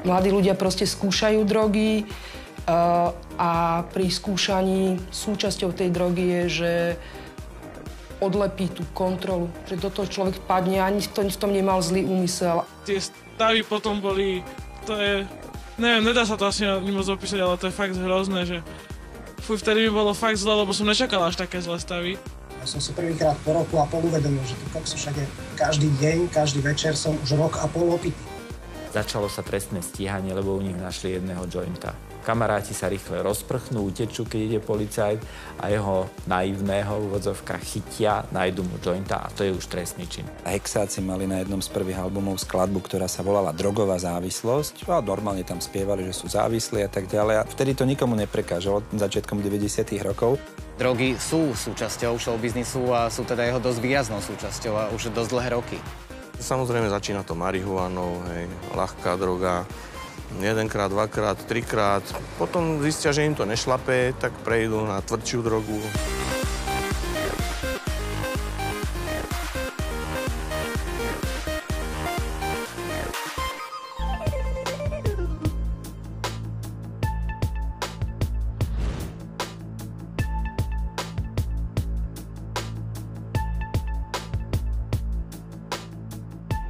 Mladí ľudia proste skúšajú drogy a pri skúšaní súčasťou tej drogy je, že odlepí tú kontrolu, že do toho človek padne a ani v tom nemal zlý úmysel. Tie stavy potom boli, to je, neviem, nedá sa to asi moc opísať, ale to je fakt hrozné, že vtedy mi bolo fakt zle, lebo som nečakal až také zlé stavy. Ja som si prvýkrát po roku a pol uvedomil, že to však je každý deň, každý večer som už rok a pol opitý. Začalo sa trestné stíhanie, lebo u nich našli jedného jointa. Kamaráti sa rýchle rozprchnú, utečú, keď ide policajt a jeho naivného v úvodzovkách chytia, nájdu mu jointa a to je už trestný čin. Hexáci mali na jednom z prvých albumov skladbu, ktorá sa volala Drogová závislosť. A normálne tam spievali, že sú závislí a tak ďalej. A vtedy to nikomu neprekážalo začiatkom 90. rokov. Drogy sú súčasťou showbiznisu a sú teda jeho dosť výraznou súčasťou a už dosť dlhé roky. Samozrejme začína to marihuanou, hej, ľahká droga. Jedenkrát, dvakrát, trikrát. Potom zistia, že im to nešlape, tak prejdú na tvrdšiu drogu.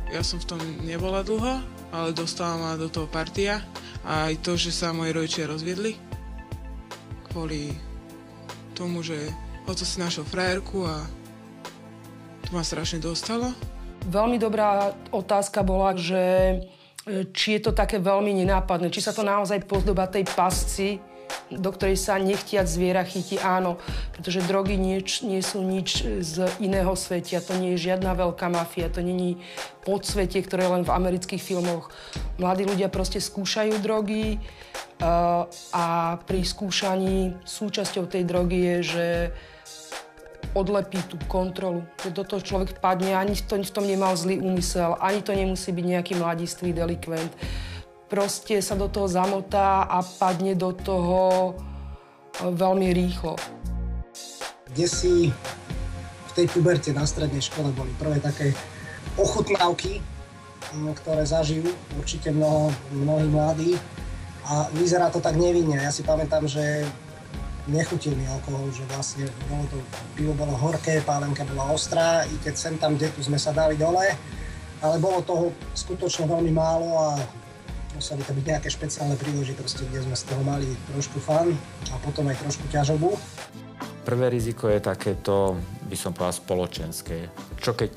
Ja som v tom nebola dlho, ale dostala ma do toho partia. A aj to, že sa moji rodičia rozviedli. Kvôli tomu, že otec si našiel frajerku a to ma strašne dostalo. Veľmi dobrá otázka bola, že či je to také veľmi nenápadné, či sa to naozaj podobá tej pasci, do ktorej sa nechtiac zviera chytí, áno, pretože drogy nie sú nič z iného svetia, to nie je žiadna veľká mafia, to nie je podsvetie, ktoré je len v amerických filmoch. Mladí ľudia proste skúšajú drogy a pri skúšaní súčasťou tej drogy je, že odlepí tú kontrolu, že do toho človek padne, ani v tom nemal zlý úmysel, ani to nemusí byť nejaký mladistvý delikvent. Proste sa do toho zamotá a padne do toho veľmi rýchlo. Kdesi v tej puberte na strednej škole boli prvé také ochutnávky, ktoré zažijú určite mnohí mladí a vyzerá to tak nevinne. Ja si pamätám, že nechutil mi alkohol, že vlastne pivo bolo horké, pálenka bola ostrá, i keď sem tam, kde tu sme sa dali dole, ale bolo toho skutočne veľmi málo a museli to byť nejaké špeciálne príležitosti, kde sme z toho mali trošku fun a potom aj trošku ťažobu. Prvé riziko je takéto, by som povedal, spoločenské. Čo keď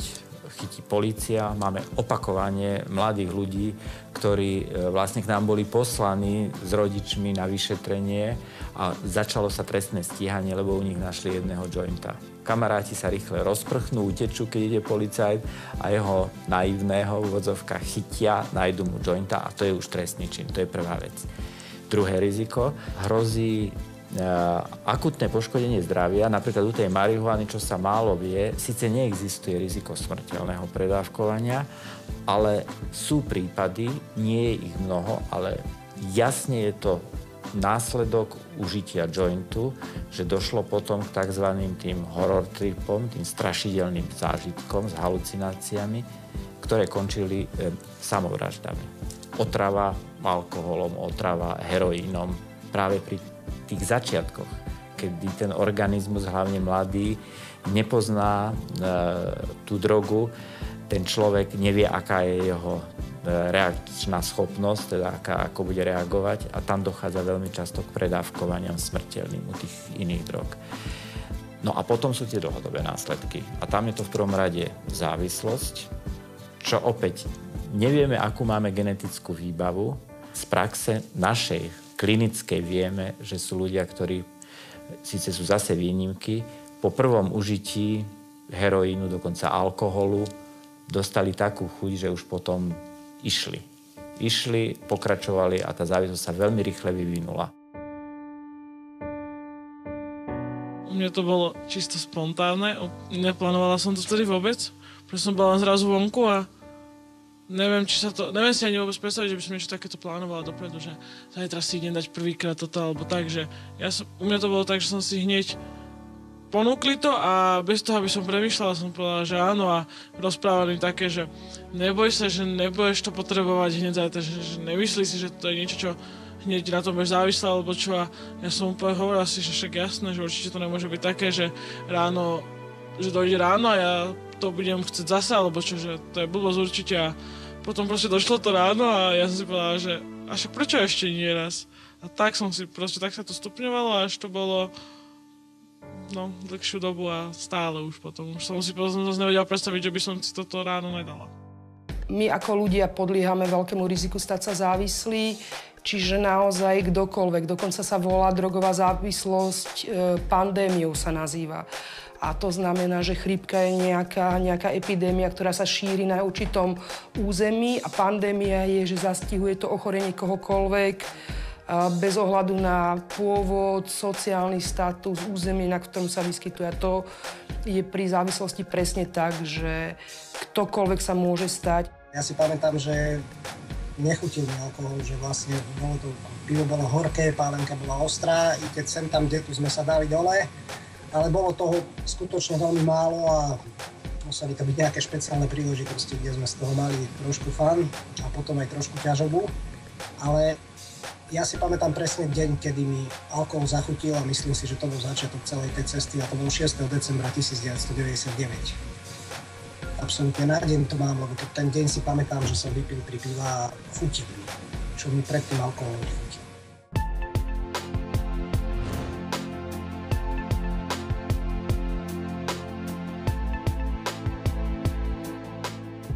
chytí polícia, máme opakovanie mladých ľudí, ktorí vlastne k nám boli poslaní s rodičmi na vyšetrenie a začalo sa trestné stíhanie, lebo u nich našli jedného jointa. Kamaráti sa rýchle rozprchnú, utečú, keď ide policajt a jeho naivného v úvodzovkách chytia, nájdu mu jointa a to je už trestný čin, to je prvá vec. Druhé riziko, hrozí akutné poškodenie zdravia, napríklad u tej marihuany, čo sa málo vie, síce neexistuje riziko smrteľného predávkovania, ale sú prípady, nie je ich mnoho, ale jasne je to následok užitia jointu, že došlo potom k tzv. Tým horror tripom, tým strašidelným zážitkom s halucináciami, ktoré končili samovraždami. Otrava alkoholom, otrava heroínom práve pri tých začiatkoch, kedy ten organizmus, hlavne mladý, nepozná tú drogu, ten človek nevie, aká je jeho reakčná schopnosť, teda ako bude reagovať a tam dochádza veľmi často k predávkovaniam smrteľným u tých iných drog. No a potom sú tie dlhodobé následky. A tam je to v prvom rade závislosť, čo opäť nevieme, akú máme genetickú výbavu. Z praxe našej klinickej vieme, že sú ľudia, ktorí síce sú zase výnimky, po prvom užití heroínu, dokonca alkoholu, dostali takú chuť, že už potom išli, pokračovali a tá závislosť sa veľmi rýchle vyvinula. U mňa to bolo čisto spontánne, neplánovala som to vtedy vôbec, pretože som bola zrazu vonku a neviem si ani vôbec predstaviť, že by som niečo takéto plánovala dopredu, že zajtra si idem dať prvýkrát toto alebo tak, že u mňa to bolo tak, že som si hneď ponúkli to a bez toho, aby som premýšľala, som povedala, že áno a rozprávali také, že neboj sa, že nebudeš to potrebovať hneď zajtra, že nemyslí si, že to je niečo, čo hneď na tom budeš závislá, alebo čo a ja som úplne hovorila si, že však jasné, že určite to nemôže byť také, že ráno, že dojde ráno a ja to budem chcieť zase, alebo čo, že to je blbosť určite a potom proste došlo to ráno a ja som si povedala, že a však prečo ešte nie raz? A tak som si proste, tak sa to stupňovalo, až to bolo dlhšiu dobu a stále už potom. Už som si zase nevedela predstaviť, že by som si toto ráno nedala. My ako ľudia podliehame veľkému riziku stať sa závislí, čiže naozaj kdokoľvek. Dokonca sa volá drogová závislosť, pandémiou sa nazýva. A to znamená, že chrípka je nejaká epidémia, ktorá sa šíri na určitom území a pandémia je, že zastihuje to ochorenie kohokoľvek bez ohľadu na pôvod, sociálny status, územie, na ktorom sa vyskytuje. A to je pri závislosti presne tak, že ktokoľvek sa môže stať. Ja si pamätám, že nechutil mi alkohol, že vlastne pivo bolo horké, pálenka bola ostrá, i keď sem tam, kde tu sme sa dali dole, ale bolo toho skutočne veľmi málo a museli to byť nejaké špeciálne príležitosti, kde sme z toho mali trošku fun a potom aj trošku ťažobu. Ale ja si pamätám presne deň, kedy mi alkohol zachutil a myslím si, že to bol začiatok celej tej cesty a to bol 6. decembra 1999. Absolútne na deň to mám, lebo ten deň si pamätám, že som vypil pri piva a chutil mi, čo mi predtým alkohol nechutil.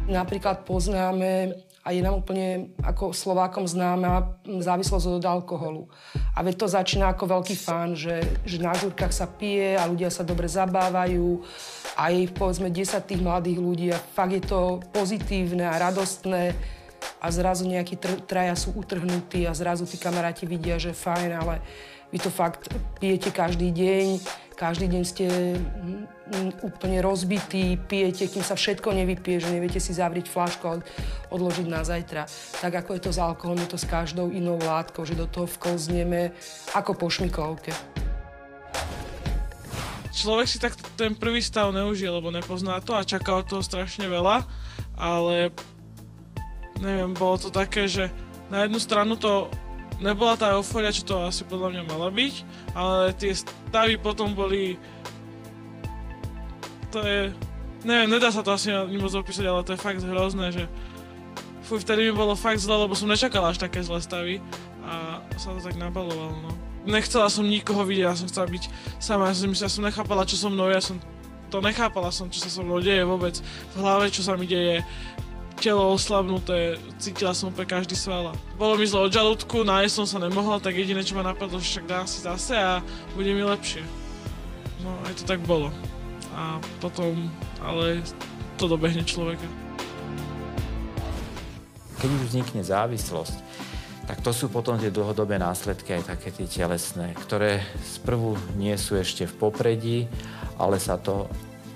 Napríklad poznáme, a je nám úplne ako Slovákom známa závislosť od alkoholu. A veď to začína ako veľký fán, že na žúrkach sa pije a ľudia sa dobre zabávajú. A je povedzme 10 tých mladých ľudí a fakt je to pozitívne a radostné. A zrazu nejakí traja sú utrhnutí a zrazu tí kamaráti vidia, že fajn, ale vy to fakt pijete každý deň ste úplne rozbití, pijete, kým sa všetko nevypije, že neviete si zavrieť fľašku a odložiť na zajtra. Tak ako je to s alkoholom, je to s každou inou látkou, že do toho vklzneme ako po šmiklovke. Človek si tak ten prvý stav neužije, lebo nepozná to a čaká od toho strašne veľa, ale neviem, bolo to také, že na jednu stranu to nebola tá eufória, čo to asi podľa mňa mala byť, ale tie stavy potom boli... To je... Neviem, nedá sa to asi ani moc opísať, ale to je fakt hrozné, že... Vtedy mi bolo fakt zle, lebo som nečakala až také zlé stavy a sa to tak nabalovalo, no. Nechcela som nikoho vidieť, ja som chcela byť sama, ja som nechápala, čo so mnou, nechápala som, čo sa so mnou deje vôbec v hlave, čo sa mi deje. Telo oslabnuté, cítila som pre každý sval. Bolo mi zle od žalúdku, nájsť som sa nemohla, tak jediné, čo ma napadlo, že však dám si zase a bude mi lepšie. No, aj to tak bolo. A potom, ale to dobehne človeka. Keď už vznikne závislosť, tak to sú potom tie dlhodobé následky, aj také tie telesné, ktoré sprvu nie sú ešte v popredí, ale sa to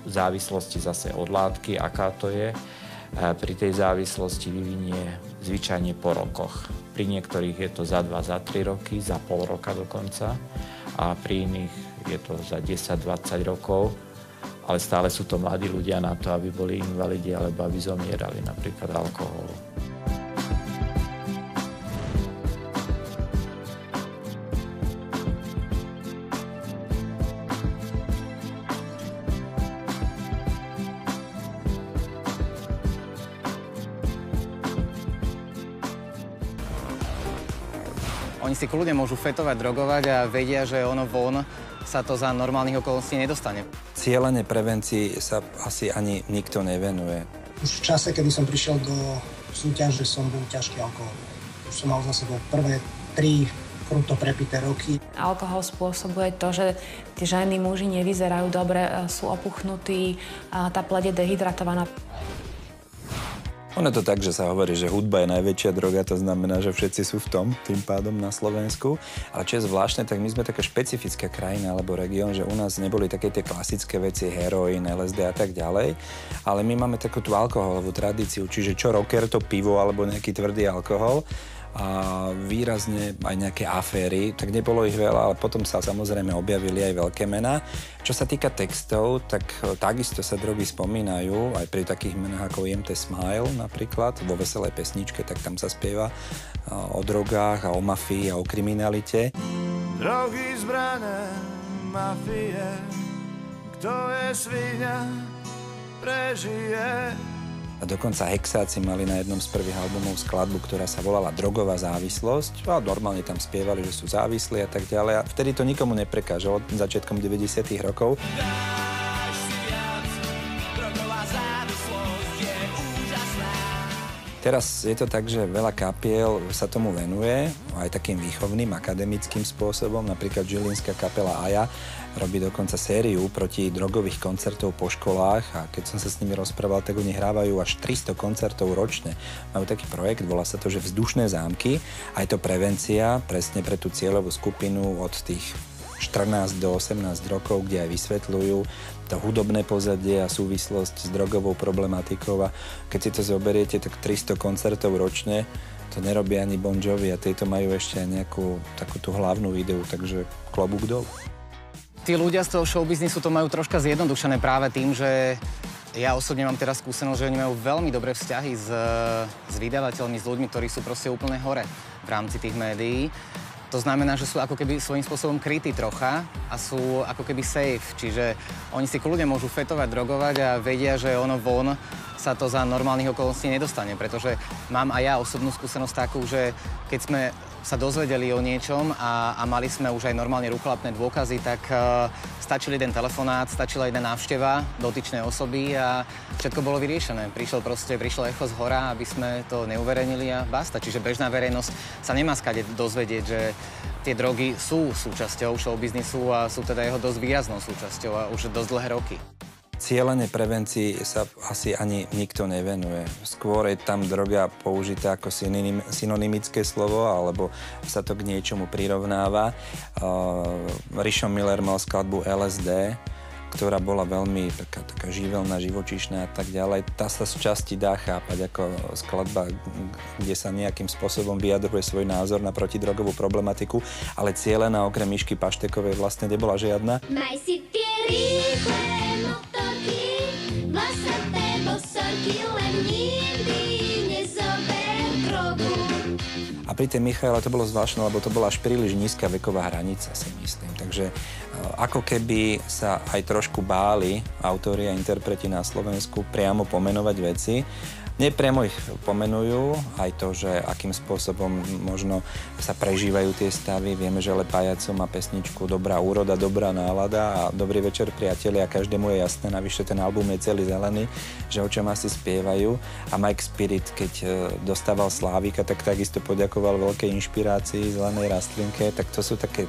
v závislosti zase od látky, aká to je, pri tej závislosti vyvinie zvyčajne po rokoch. Pri niektorých je to za 2, za 3 roky, za pol roka dokonca a pri iných je to za 10-20 rokov, ale stále sú to mladí ľudia na to, aby boli invalidi alebo aby zomierali napríklad alkoholu. Oni si kľudne môžu fetovať, drogovať a vedia, že ono von sa to za normálnych okolností nedostane. Cielene prevencii sa asi ani nikto nevenuje. Už v čase, kedy som prišiel do súťaže, som bol ťažký alkohol. Už som mal za sebou prvé 3 kruto prepité roky. Alkohol spôsobuje to, že tie ženy, muži nevyzerajú dobre, sú opuchnutí, tá pleť je dehydratovaná. Ono to tak, že sa hovorí, že hudba je najväčšia droga, to znamená, že všetci sú v tom, tým pádom na Slovensku. Ale čo je zvláštne, tak my sme taká špecifická krajina alebo región, že u nás neboli také tie klasické veci, heroín, LSD a tak ďalej, ale my máme takú tú alkoholovú tradíciu, čiže čo rocker, to pivo alebo nejaký tvrdý alkohol. a výrazne aj nejaké aféry, tak nebolo ich veľa, ale potom sa samozrejme objavili aj veľké mená. Čo sa týka textov, tak takisto sa drogy spomínajú, aj pri takých menách ako IMT Smile napríklad, vo Veselej pesničke, tak tam sa spieva o drogách a o mafii a o kriminalite. Drogy, zbrane, mafie, kto je sviňa, prežije. A dokonca Hexáci mali na jednom z prvých albumov skladbu, ktorá sa volala Drogová závislosť. A normálne tam spievali, že sú závislí a tak ďalej. A vtedy to nikomu neprekážalo začiatkom 90. rokov. Teraz je to tak, že veľa kapiel sa tomu venuje, aj takým výchovným, akademickým spôsobom. Napríklad žilinská kapela Aja robí dokonca sériu proti drogových koncertov po školách a keď som sa s nimi rozprával, tak oni hrávajú až 300 koncertov ročne. Majú taký projekt, volá sa to, že Vzdušné zámky a je to prevencia presne pre tú cieľovú skupinu od tých 14 do 18 rokov, kde aj vysvetľujú to hudobné pozadie a súvislosť s drogovou problematikou a keď si to zoberiete, tak 300 koncertov ročne, to nerobí ani Bon Jovi a títo majú ešte aj nejakú takúto hlavnú ideu, takže klobúk dolu. Tí ľudia z toho showbiznisu to majú troška zjednodušené práve tým, že ja osobne mám teraz skúsenosť, že oni majú veľmi dobré vzťahy s vydavateľmi, s ľuďmi, ktorí sú proste úplne hore v rámci tých médií. To znamená, že sú ako keby svojím spôsobom krytí trocha a sú ako keby safe. Čiže oni si kľudne môžu fetovať, drogovať a vedia, že ono von sa to za normálnych okolností nedostane. Pretože mám aj ja osobnú skúsenosť takú, že keď sme sa dozvedeli o niečom a mali sme už aj normálne rukolapné dôkazy, tak stačil jeden telefonát, stačila jedna návšteva dotyčnej osoby a všetko bolo vyriešené. Prišlo echo z hora, aby sme to neuverejnili a basta. Čiže bežná verejnosť sa nemá skade dozvedieť, že tie drogy sú súčasťou showbiznisu a sú teda jeho dosť výraznou súčasťou a už dosť dlhé roky. Cielenej prevencii sa asi ani nikto nevenuje. Skôr je tam droga použitá ako synonymické slovo, alebo sa to k niečomu prirovnáva. Rišo Miller mal skladbu LSD, ktorá bola veľmi taká živelná, živočíšna a tak ďalej. Tá sa z časti dá chápať ako skladba, kde sa nejakým spôsobom vyjadruje svoj názor na protidrogovú problematiku, ale cielená okrem Mišky Paštekovej vlastne nebola žiadna. Maj si tie rýchle motorky, vlasaté bosorky, len nikdy nezober drogu. A pri tej Michaele to bolo zvláštne, lebo to bola až príliš nízka veková hranica, si myslím. Takže ako keby sa aj trošku báli autori a interpreti na Slovensku priamo pomenovať veci. Nepriamo ich pomenujú, aj to, že akým spôsobom možno sa prežívajú tie stavy. Vieme, že Lepájaco má pesničku Dobrá úroda, dobrá nálada a Dobrý večer priatelia, každému je jasné, navyše ten album je celý zelený, že o čom asi spievajú. A Mike Spirit, keď dostával Slávika, tak takisto poďakoval veľkej inšpirácii zelenej rastlinke, tak to sú také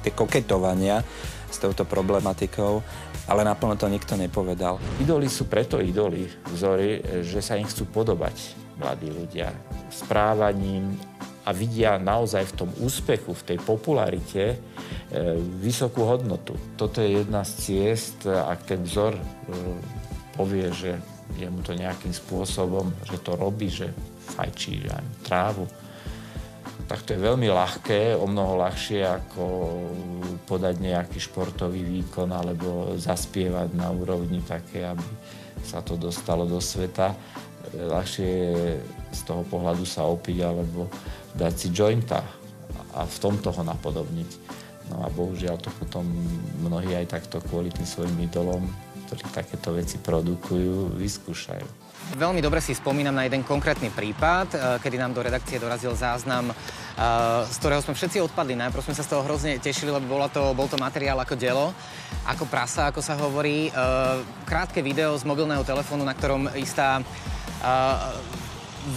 tie koketovania s touto problematikou, ale naplno to nikto nepovedal. Idoly sú preto idoly, vzory, že sa im chcú podobať mladí ľudia správaním a vidia naozaj v tom úspechu, v tej popularite vysokú hodnotu. Toto je jedna z ciest, ak ten vzor povie, že je mu to nejakým spôsobom, že to robí, že fajčí trávu, tak to je veľmi ľahké, o mnoho ľahšie ako podať nejaký športový výkon alebo zaspievať na úrovni také, aby sa to dostalo do sveta. Ľahšie je z toho pohľadu sa opiť alebo dať si jointa a v tomto ho napodobniť. No a bohužiaľ to potom mnohí aj takto kvôli tým svojim idolom, ktorí takéto veci produkujú, vyskúšajú. Veľmi dobre si spomínam na jeden konkrétny prípad, kedy nám do redakcie dorazil záznam, z ktorého sme všetci odpadli. Najprv sme sa z toho hrozne tešili, lebo bol to materiál ako dielo, ako prasa, ako sa hovorí. Krátke video z mobilného telefónu, na ktorom istá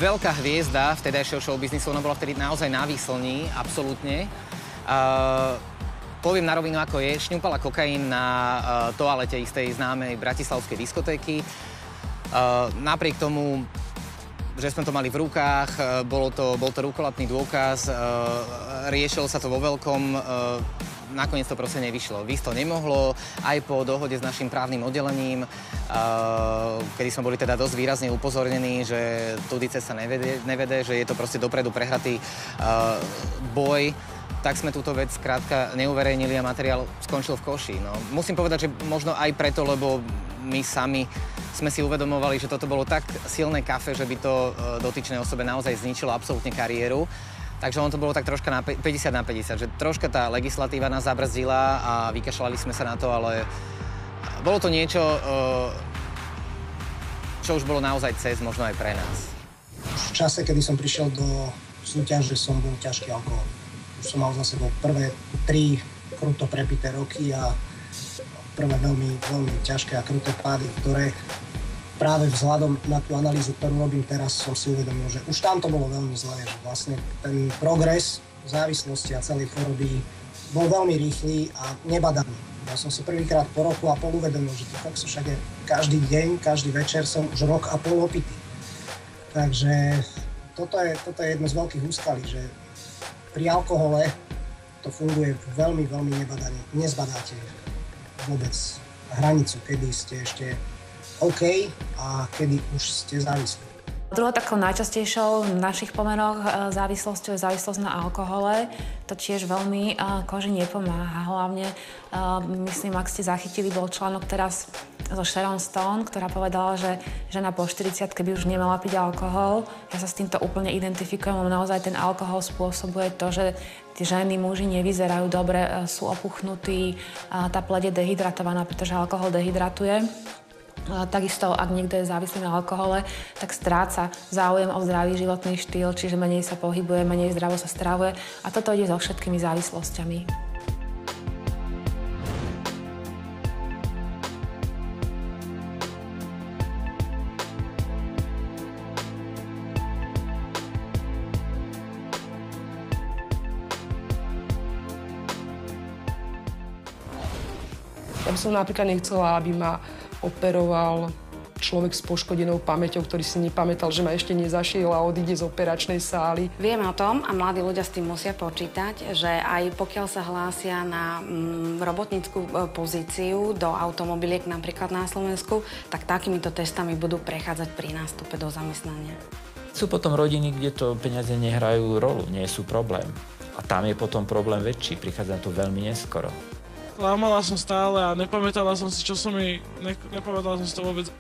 veľká hviezda vtedajšieho showbiznisu, ona bola vtedy naozaj na výslni, absolútne. Poviem na rovinu, ako je, šňupala kokain na toalete istej známej bratislavskej diskotéky. Napriek tomu, že sme to mali v rukách, bol to rukolapný dôkaz, riešilo sa to vo veľkom, nakoniec to proste nevyšlo. Výsť to nemohlo, aj po dohode s našim právnym oddelením, kedy sme boli teda dosť výrazne upozornení, že tudy cesta nevede, že je to proste dopredu prehratý boj, tak sme túto vec skrátka neuverejnili a materiál skončil v koši. No, musím povedať, že možno aj preto, lebo my sami sme si uvedomovali, že toto bolo tak silné kafe, že by to dotyčnej osobe naozaj zničilo absolútne kariéru. Takže on to bolo tak troška na 50/50, že troška tá legislatíva nás zabrzdila a vykašľali sme sa na to, ale bolo to niečo, čo už bolo naozaj cez, možno aj pre nás. V čase, kedy som prišiel do súťaže, som bol ťažký alkohol. Už som mal za sebou prvé 3 kruto prepité roky a prvé veľmi, veľmi ťažké a kruté pády, ktoré práve vzhľadom na tú analýzu, ktorú robím teraz, som si uvedomil, že už tam to bolo veľmi zlé, že vlastne ten progres závislosti a celej choroby bol veľmi rýchly a nebadaný. Ja som si prvýkrát po roku a pol uvedomil, že všade každý deň, každý večer som už rok a pol opitý. Takže toto je jedno z veľkých úskalí, že pri alkohole to funguje veľmi, veľmi nebadane. Nezbadáte vôbec hranicu, kedy ste ešte OK a kedy už ste závislí. Druhou takou najčastejšou v našich pomeroch závislosťou je závislosť na alkohole. To tiež veľmi koži nepomáha. Hlavne, myslím, ak ste zachytili, bol článok teraz zo Sharon Stone, ktorá povedala, že žena po 40-ke by už nemala piť alkohol. Ja sa s týmto úplne identifikujem, lebo naozaj ten alkohol spôsobuje to, že tí ženy, muži nevyzerajú dobre, sú opuchnutí, tá pleť je dehydratovaná, pretože alkohol dehydratuje. Takisto, ak niekto je závislý na alkohole, tak stráca záujem o zdravý životný štýl, čiže menej sa pohybuje, menej zdravo sa stravuje a toto ide so všetkými závislosťami. Ja by som napríklad nechcela, aby ma operoval človek s poškodenou pamäťou, ktorý si nepamätal, že ma ešte nezašiel a odíde z operačnej sály. Vieme o tom a mladí ľudia s tým musia počítať, že aj pokiaľ sa hlásia na robotnícku pozíciu do automobiliek napríklad na Slovensku, tak takýmito testami budú prechádzať pri nástupe do zamestnania. Sú potom rodiny, kde to peniaze nehrajú rolu, nie sú problém. A tam je potom problém väčší, prichádza to veľmi neskoro. Lámala som stále a nepamätala som si, čo som mi... Nepamätala som si to vôbec.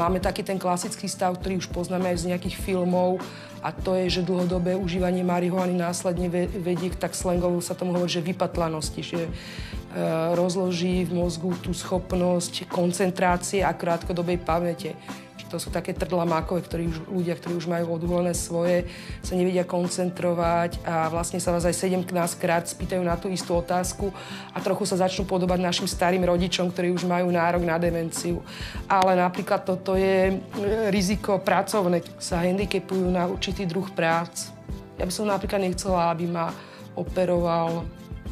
Máme taký ten klasický stav, ktorý už poznáme aj z nejakých filmov, a to je, že dlhodobé užívanie marihuany následne vedie k, tak slangovo sa tomu hovorí, že vypatlanosti, že rozloží v mozgu tú schopnosť koncentrácie a krátkodobej pamäte. To sú také trdlamákové, ľudia, ktorí už majú odvolené svoje, sa nevedia koncentrovať a vlastne sa vás aj 17-krát spýtajú na tú istú otázku a trochu sa začnú podobať našim starým rodičom, ktorí už majú nárok na demenciu. Ale napríklad toto je riziko pracovné. Sa handicapujú na určitý druh prác. Ja by som napríklad nechcela, aby ma operoval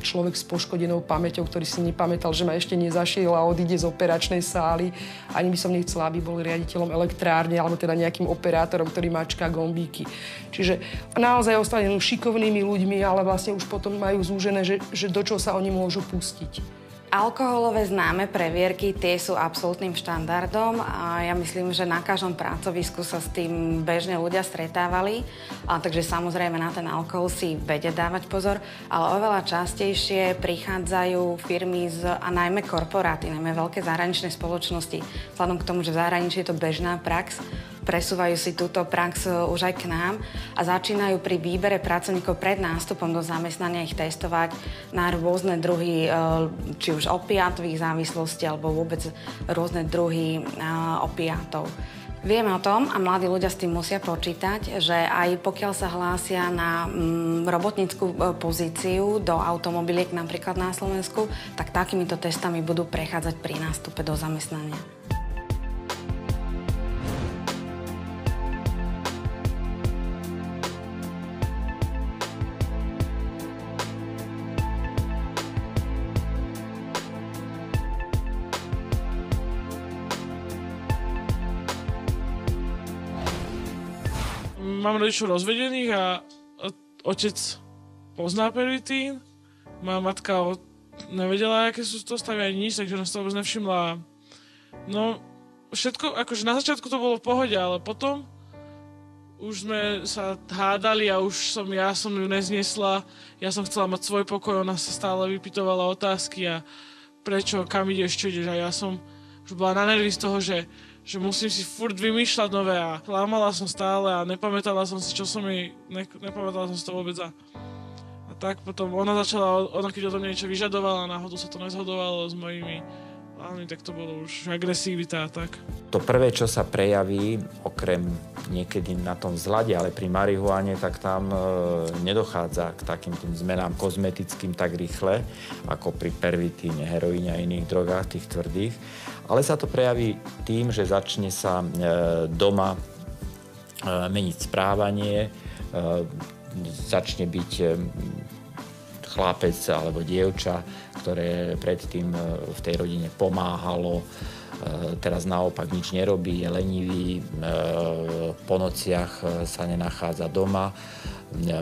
človek s poškodenou pamäťou, ktorý si nepamätal, že ma ešte nezašiel a odíde z operačnej sály. Ani by som nechcela, aby bol riaditeľom elektrárne alebo teda nejakým operátorom, ktorý mačká gombíky. Čiže naozaj ostali šikovnými ľuďmi, ale vlastne už potom majú zúžené, že do čoho sa oni môžu pustiť. Alkoholové známe previerky, tie sú absolútnym štandardom a ja myslím, že na každom pracovisku sa s tým bežne ľudia stretávali, takže samozrejme na ten alkohol si vedia dávať pozor, ale oveľa častejšie prichádzajú firmy a najmä korporáty, najmä veľké zahraničné spoločnosti, vzhľadom k tomu, že v zahraničí je to bežná prax, presúvajú si túto prax už aj k nám a začínajú pri výbere pracovníkov pred nástupom do zamestnania ich testovať na rôzne druhy, či už opiátových závislostí alebo vôbec rôzne druhy opiátov. Vieme o tom a mladí ľudia s tým musia počítať, že aj pokiaľ sa hlásia na robotnícku pozíciu do automobiliek napríklad na Slovensku, tak takýmito testami budú prechádzať pri nástupe do zamestnania. Mám rodičov rozvedených a otec pozná pervitín, moja matka nevedela, aké sú to stavy ani nič, takže ona sa to vôbec nevšimla. No, všetko, akože na začiatku to bolo v pohode, ale potom už sme sa hádali a ja som ju nezniesla. Ja som chcela mať svoj pokoj, ona sa stále vypytovala otázky a prečo, kam ideš, čo ideš. A ja som už bola na nervy z toho, že musím si furt vymýšľať nové a klamala som stále a nepamätala som si, čo som jej, nepamätala som si to vôbec. A tak potom ona keď odo mňa niečo vyžadovala, náhodou sa to nezhodovalo s mojimi plánmi, tak to bolo už agresivita a tak. To prvé, čo sa prejaví, okrem niekedy na tom vzhľade, ale pri marihuane, tak tam nedochádza k takým tým zmenám kozmetickým tak rýchle, ako pri pervitíne, heroíne a iných drogách, tých tvrdých. Ale sa to prejaví tým, že začne sa doma meniť správanie, začne byť chlapec alebo dievča, ktoré predtým v tej rodine pomáhalo, teraz naopak nič nerobí, je lenivý, po nociach sa nenachádza doma,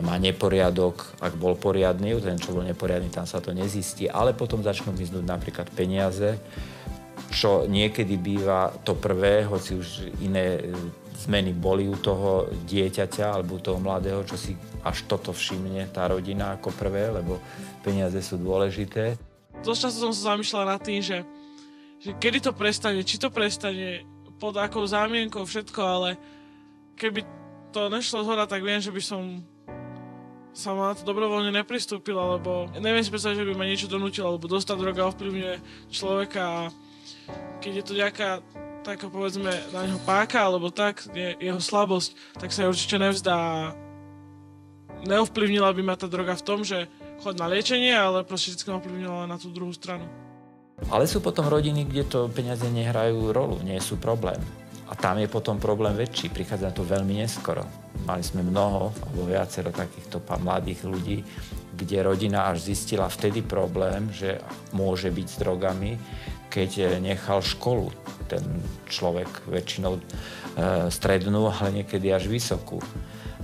má neporiadok, ak bol poriadny, ten, čo bol neporiadny, tam sa to nezistí, ale potom začnú vyznúť napríklad peniaze, čo niekedy býva to prvé, hoci už iné zmeny boli u toho dieťaťa alebo u toho mladého, čo si až toto všimne tá rodina ako prvé, lebo peniaze sú dôležité. Dosť často som sa zamýšľala nad tým, že kedy to prestane, či to prestane, pod akou zámienkou, všetko, ale keby to nešlo zhora, tak viem, že by som sama na to dobrovoľne nepristúpila, lebo neviem si predstaviť, že by ma niečo donútilo, lebo dosť tá droga ovplyvňuje človeka a keď je to nejaká taká, povedzme, na neho páka, alebo tak, jeho slabosť, tak sa určite nevzdá. Neovplyvnila by ma tá droga v tom, že chod na liečenie, ale proste vždy ma ovplyvnila na tú druhú stranu. Ale sú potom rodiny, kde to peniaze nehrajú rolu, nie sú problém. A tam je potom problém väčší, prichádza to veľmi neskoro. Mali sme mnoho, alebo viacero takýchto mladých ľudí, kde rodina až zistila vtedy problém, že môže byť s drogami, keď nechal školu. Ten človek väčšinou strednú, ale niekedy až vysokú.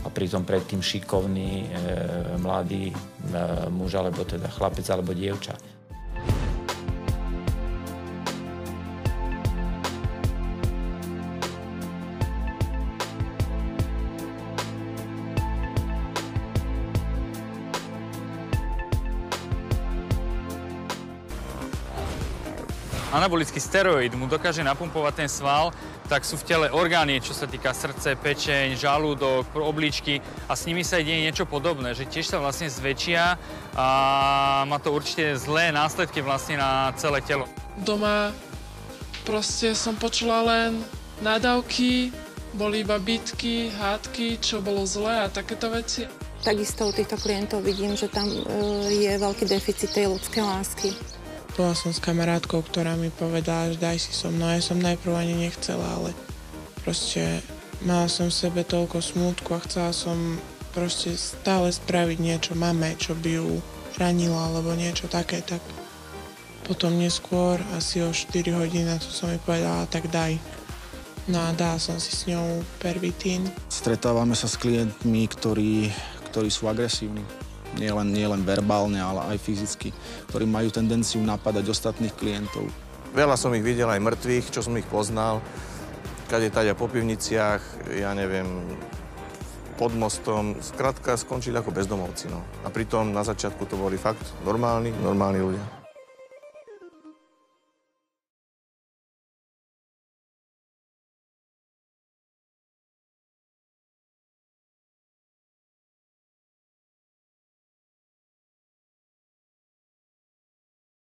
A pritom predtým šikovný mladý muž, alebo teda chlapec, alebo dievča. Anabolický steroid mu dokáže napumpovať ten sval, tak sú v tele orgány, čo sa týka srdce, pečeň, žalúdok, obličky a s nimi sa deje niečo podobné, že tiež sa vlastne zväčšia a má to určite zlé následky vlastne na celé telo. Doma proste som počula len nadávky, boli iba bitky, hádky, čo bolo zlé a takéto veci. Takisto u týchto klientov vidím, že tam je veľký deficit tej ľudskej lásky. Bola som s kamarátkou, ktorá mi povedala, že daj si so mnou. Ja som najprv ani nechcela, ale proste mala som v sebe toľko smútku a chcela som proste stále spraviť niečo mame, čo by ju ranilo alebo niečo také, tak potom neskôr, asi o 4 hodiny, na to som mi povedala, tak daj. No a dala som si s ňou pervitín. Stretávame sa s klientmi, ktorí sú agresívni. Nie len verbálne, ale aj fyzicky, ktorí majú tendenciu napadať ostatných klientov. Veľa som ich videl aj mŕtvych, čo som ich poznal. Kade-tade po pivniciach, ja neviem, pod mostom. Skrátka skončili ako bezdomovci. No. A pritom na začiatku to boli fakt normálni ľudia.